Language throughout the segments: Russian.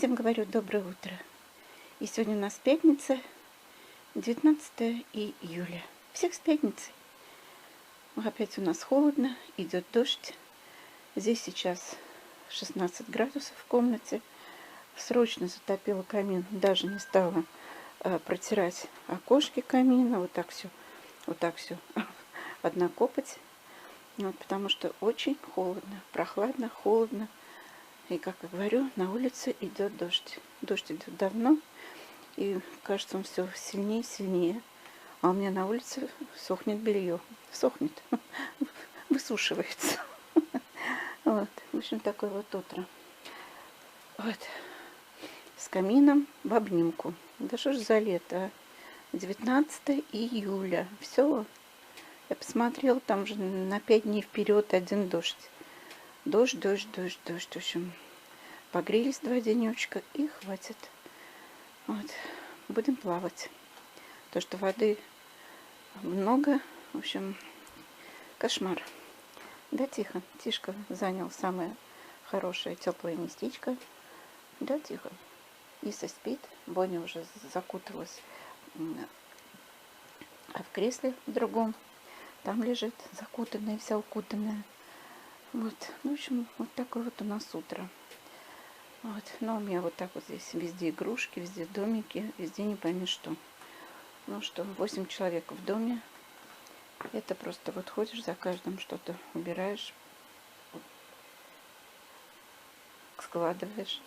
Всем говорю доброе утро. И сегодня у нас пятница, 19 июля. Всех с пятницей. Опять у нас холодно, идет дождь. Здесь сейчас 16 градусов в комнате. Срочно затопила камин. Даже не стала протирать окошки камина. Вот так все. Одна копоть. Вот, потому что очень холодно, прохладно, холодно. И, как я говорю, на улице идет дождь. Дождь идет давно, и кажется, он все сильнее и сильнее. А у меня на улице сохнет белье. Сохнет, высушивается. Вот. В общем, такое вот утро. Вот. С камином в обнимку. Да что ж за лето, а? 19 июля. Все. Я посмотрела, там же на 5 дней вперед один дождь. Дождь. В общем, погрелись 2 денечка и хватит. Вот. Будем плавать. То, что воды много, в общем, кошмар. Да, тихо. Тишка занял самое хорошее теплое местечко. Да, тихо. Иса спит. Боня уже закуталась в кресле в другом. Там лежит закутанная, вся укутанная. Вот, в общем, вот такое вот у нас утро. Вот, но у меня вот так вот здесь везде игрушки, везде домики, везде не пойми что. Ну что, 8 человек в доме. Это просто вот ходишь за каждым, что-то убираешь, складываешь.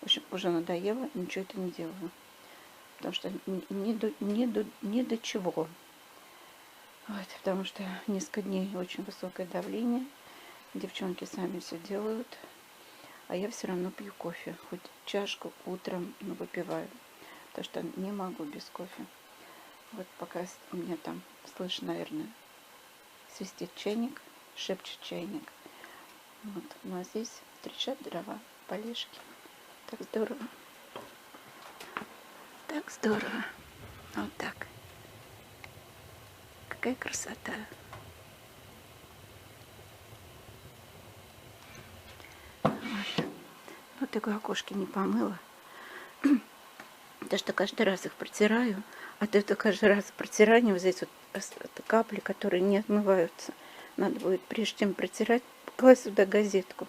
В общем, уже надоело, ничего это не делаю. Потому что ни до чего. Вот, потому что несколько дней очень высокое давление. Девчонки сами все делают. А я все равно пью кофе. Хоть чашку утром, но выпиваю. Потому что не могу без кофе. Вот пока у меня там, слышно, наверное, свистит чайник, шепчет чайник. Вот. Ну а здесь трещат дрова, полежки. Так здорово. Так здорово. Вот так. Какая красота. Вот такое окошки не помыла. Потому что каждый раз их протираю. А то это каждый раз протирание, вот здесь вот капли, которые не отмываются. Надо будет, прежде чем протирать, класть сюда газетку.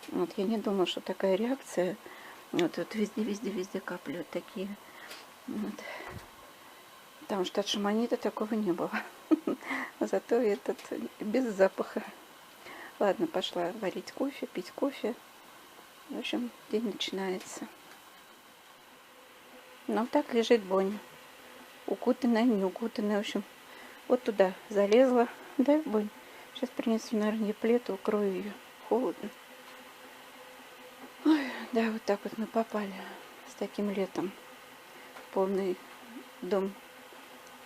Вот я не думала, что такая реакция. Вот везде капли вот такие. Вот. Потому что от шаманита такого не было. Зато этот без запаха. Ладно, пошла варить кофе, пить кофе. В общем, день начинается. Ну, так лежит Боня. Укутанная, не укутанная. В общем, вот туда залезла. Да, Бонь? Сейчас принесу, наверное, плед, укрою ее. Холодно. Ой, да, вот так вот мы попали с таким летом. Полный дом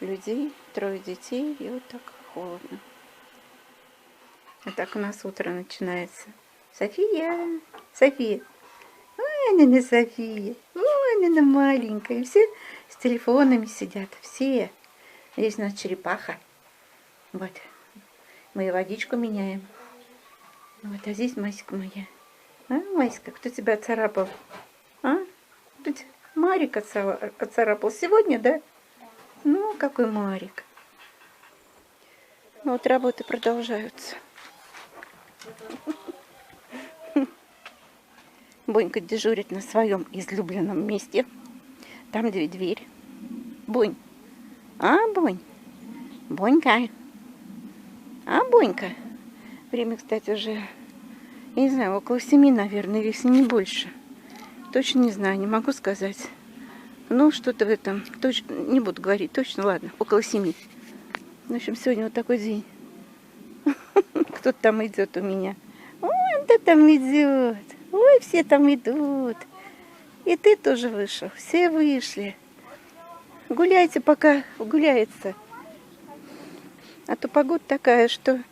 людей, 3 детей, и вот так холодно. А так у нас утро начинается. София! Ой, она София! Ой, она маленькая. Все с телефонами сидят. Все. Здесь у нас черепаха. Вот. Мы водичку меняем. Вот, а здесь Маська моя. А, Маська, кто тебя царапал? А? Тут Марик отцарапал. Сегодня, да? Ну, какой Марик. Ну, вот работы продолжаются. Бонька дежурит на своем излюбленном месте. Там дверь. Бонь. А, Бонь? Бонька. А, Бонька? Время, кстати, уже, я не знаю, около 7, наверное, если не больше. Точно не знаю, не могу сказать. Ну, что-то в этом. Точно, не буду говорить. Точно, ладно, около 7. В общем, сегодня вот такой день. Кто-то там идет у меня. Ой, кто там идет. Ой, все там идут. И ты тоже вышел. Все вышли. Гуляйте, пока гуляется. А то погода такая, что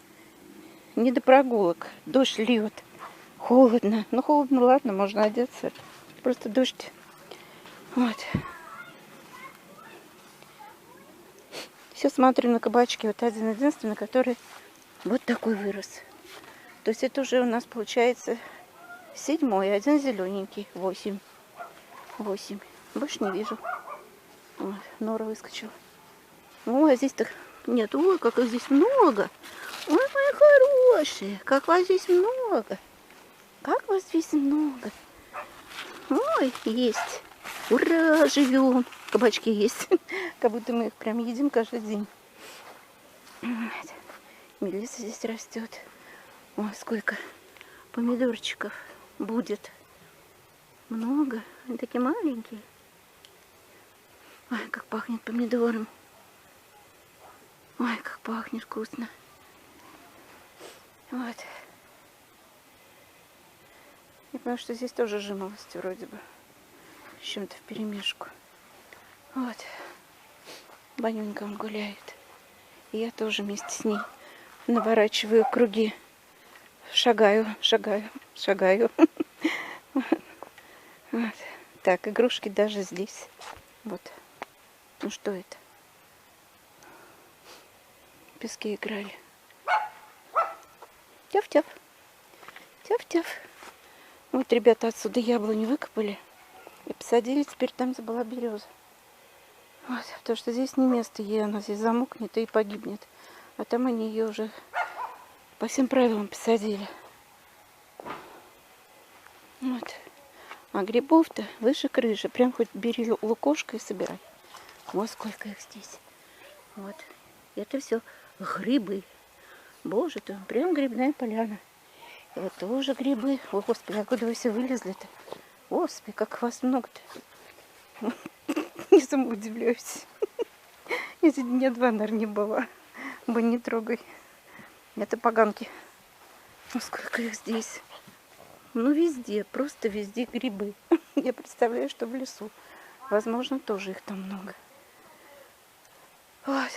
не до прогулок. Дождь льет. Холодно. Ну, холодно, ладно, можно одеться. Просто дождь. Вот. Все смотрю на кабачки. Вот один-единственный, который вот такой вырос. То есть это уже у нас получается 7, один зелененький, 8. 8. Больше не вижу. Ой, нора выскочила. Ой, здесь-то нет. Ой, как их здесь много. Ой, мои хорошие, как вас здесь много. Как вас здесь много. Ой, есть. Ура, живем. Кабачки есть. Как будто мы их прям едим каждый день. Мелисса здесь растет. Ой, сколько помидорчиков будет. Много. Они такие маленькие. Ой, как пахнет помидором. Ой, как пахнет вкусно. Вот. Я понимаю, что здесь тоже жимолость вроде бы. С чем-то вперемешку. Вот. Банюнька он гуляет. И я тоже вместе с ней наворачиваю круги. Шагаю. Вот. Так, игрушки даже здесь. Вот. Ну что это? В песке играли. Тяв-тяв. Тяв-тяв. Вот ребята отсюда яблоню выкопали и посадили. Теперь там была береза. Вот, потому что здесь не место ей, она здесь замокнет и погибнет. А там они ее уже по всем правилам посадили. Вот. А грибов-то выше крыши. Прям хоть бери лукошко и собирай. Вот сколько их здесь. Вот. Это все грибы. Боже ты, прям грибная поляна. И вот тоже грибы. О, Господи, откуда вы все вылезли-то? Господи, как вас много-то. Не сама удивляюсь. Если дня 2, наверное, не было. Бы не трогай. Это поганки. Ну, сколько их здесь. Ну, везде, просто везде грибы. Я представляю, что в лесу. Возможно, тоже их там много. Вот.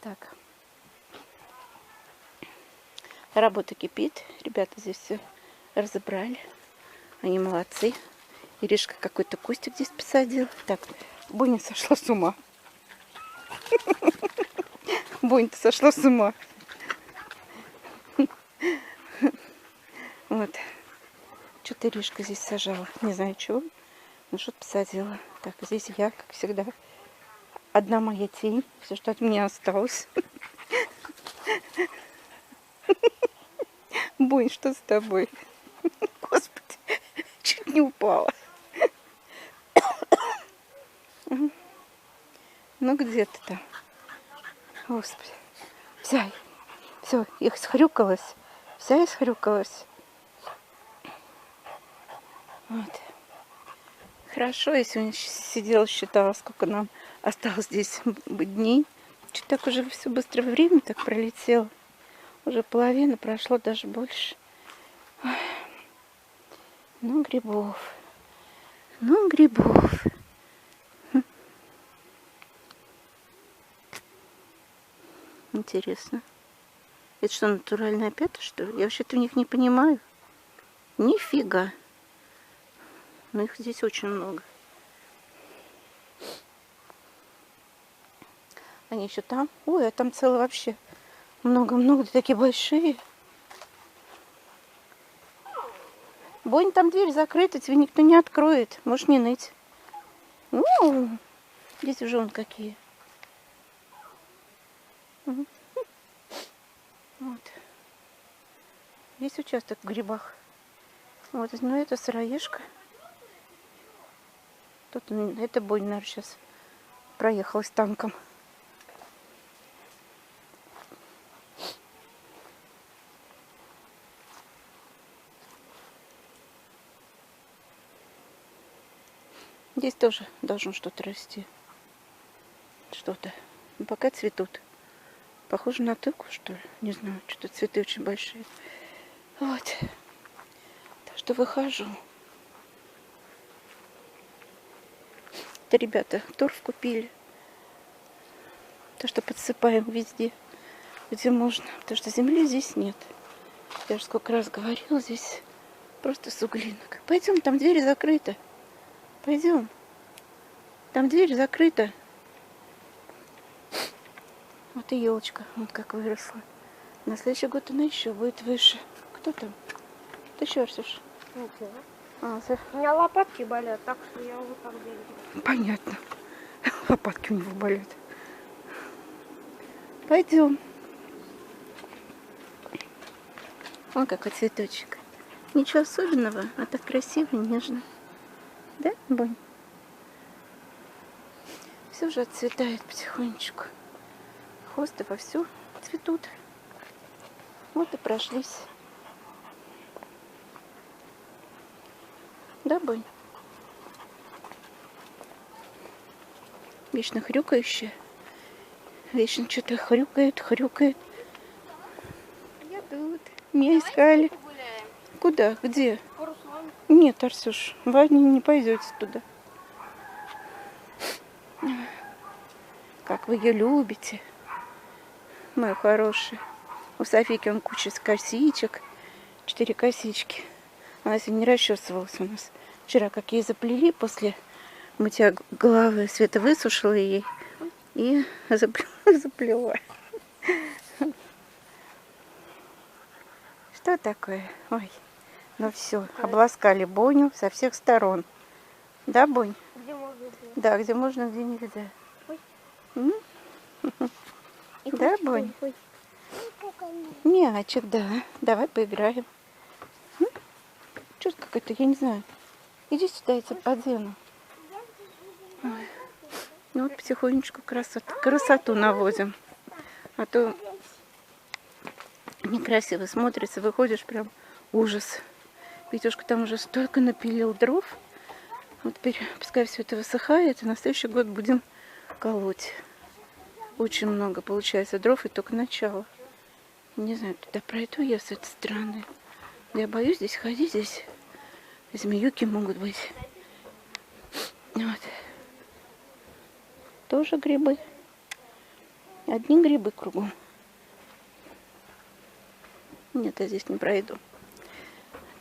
Так. Работа кипит. Ребята здесь все разобрали. Они молодцы. Иришка какой-то кустик здесь посадил. Так, Боня сошла с ума. Боня-то сошла с ума. Вот. Что-то Иришка здесь сажала. Не знаю, чего. Ну, что-то посадила. Так, здесь я, как всегда. Одна моя тень. Все, что от меня осталось. Бонь, что с тобой? Господи, чуть не упала. Ну, где ты там? Господи. Вся, все, их схрюкалась. Вся исхрюкалась. Вот. Хорошо, я сегодня сидела, считала, сколько нам осталось здесь дней. Что-то так уже все быстро время так пролетело. Уже половина прошло, даже больше. Ой. Ну, грибов. Ну, грибов. Интересно. Это что, натуральная пята, что ли? Я вообще-то в них не понимаю. Нифига. Но их здесь очень много. Они еще там. Ой, а там целое вообще много-много. Такие большие. Бонь, там дверь закрыта, тебе никто не откроет. Можешь не ныть. Ну, здесь уже вон какие. Вот. Есть участок в грибах. Вот, ну это сыроежка. Тут это Бонь, наверное, сейчас проехалась танком. Здесь тоже должно что-то расти. Что-то. Ну, пока цветут. Похоже на тыкву, что ли. Не знаю, что-то цветы очень большие. Вот. Так что выхожу. Это ребята торф купили. То, что подсыпаем везде, где можно. Потому что земли здесь нет. Я уже сколько раз говорила, здесь просто суглинок. Пойдем, там дверь закрыта. Пойдем. Там дверь закрыта. Вот и елочка, вот как выросла. На следующий год она еще будет выше. Кто там? Ты еще, Арсюш? Ничего. У меня лопатки болят, так что я вот так делаю. Понятно. Лопатки у него болят. Пойдем. Вон какой цветочек. Ничего особенного, а так красиво, нежно. Да, Бонь? Все уже отцветает потихонечку. Хосты вовсю цветут. Вот и прошлись. Да, Бонь? Вечно хрюкающая. Вечно что-то хрюкает. Я тут. Меня искали. Погуляем. Куда? Где? По Руслану. Нет, Арсюш, вы не пойдете туда. Как вы ее любите, мои хорошие. У Софийки он куча косичек, 4 косички. Она сегодня не расчесывалась у нас. Вчера как ей заплели после мытья головы, Света высушила ей и заплела. Что такое? Ой, ну все, обласкали Боню со всех сторон. Да, Бонь? Где можно было? Да, где можно, где нельзя. Ой. М? Да, Бонь? Ой. Мячик, да. Давай поиграем. Что какая-то, я не знаю. Иди сюда, я тебя подену. Ой. Ну вот потихонечку красоту наводим. А то некрасиво смотрится, выходишь прям ужас. Витюшка там уже столько напилил дров. Вот теперь, пускай все это высыхает, и на следующий год будем колоть. Очень много получается дров, и только начало. Не знаю, туда пройду я с этой стороны. Я боюсь здесь ходить, здесь змеюки могут быть. Вот. Тоже грибы. Одни грибы кругом. Нет, я здесь не пройду.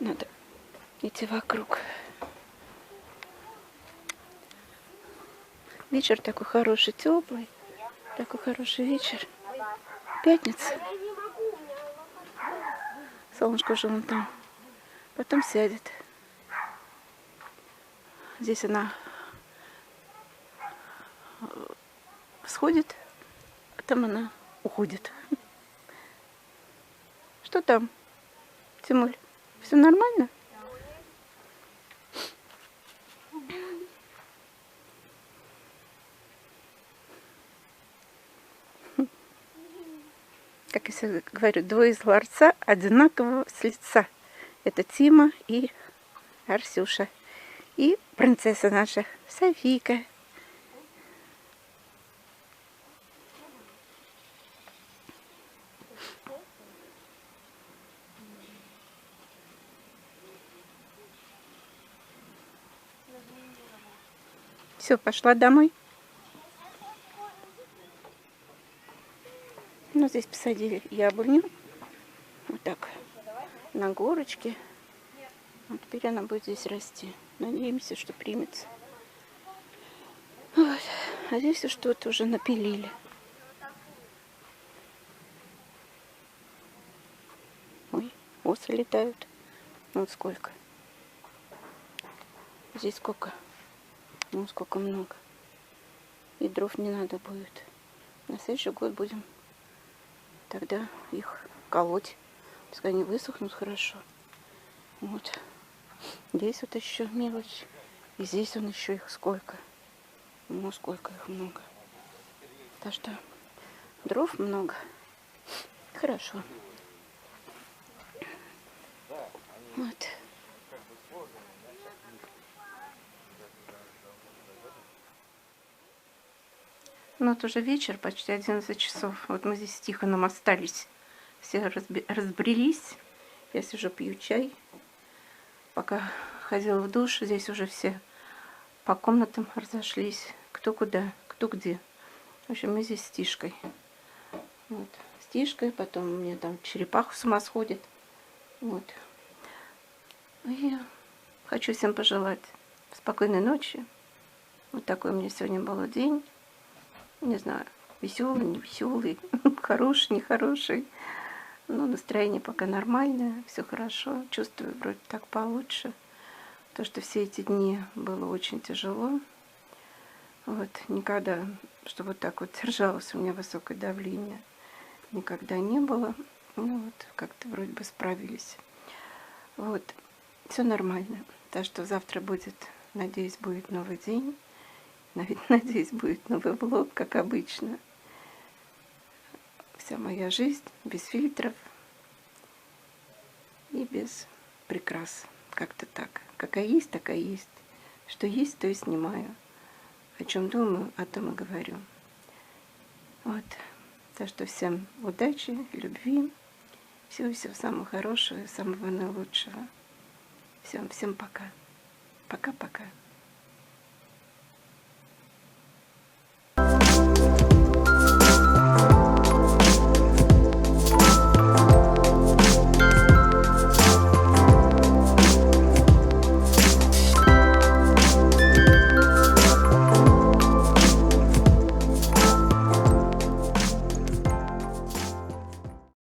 Надо идти вокруг. Вечер такой хороший, теплый. Такой хороший вечер. Пятница. Солнышко уже вон там. Потом сядет. Здесь она всходит, а там она уходит. Что там, Тимуль? Все нормально? Как я всегда говорю, двое из ларца одинакового с лица. Это Тима и Арсюша. И принцесса наша Софийка. Все, пошла домой. Ну, здесь посадили яблоню. Вот так. На горочке. Вот теперь она будет здесь расти. Надеемся, что примется. Вот. А здесь что-то уже напилили. Ой, осы летают. Вот сколько. Здесь сколько. Ну, сколько много. И дров не надо будет. На следующий год будем тогда их колоть. Пускай они высохнут хорошо. Вот. Здесь вот еще мелочь. И здесь он еще их сколько. Ну, сколько их много. Так что дров много. Хорошо. Вот. Ну, вот уже вечер, почти 11 часов. Вот мы здесь с Тихоном остались. Все разбрелись. Я сижу, пью чай. Пока ходила в душ, здесь уже все по комнатам разошлись. Кто куда, кто где. В общем, мы здесь с Тишкой. Вот. С Тишкой, потом у меня там черепаха с ума сходит. Вот. И хочу всем пожелать спокойной ночи. Вот такой у меня сегодня был день. Не знаю, веселый, не веселый, хороший, нехороший. Но настроение пока нормальное, все хорошо. Чувствую вроде так получше. То, что все эти дни было очень тяжело. Вот, никогда, что вот так вот держалось у меня высокое давление, никогда не было. Ну вот, как-то вроде бы справились. Вот, все нормально. Так что завтра будет, надеюсь, будет новый день. Надеюсь, будет новый влог, как обычно. Вся моя жизнь без фильтров и без прикрас. Как-то так. Какая есть, такая есть. Что есть, то и снимаю. О чем думаю, о том и говорю. Вот. Так что всем удачи, любви, всего-всего самого хорошего, самого наилучшего. Всем пока. Пока-пока.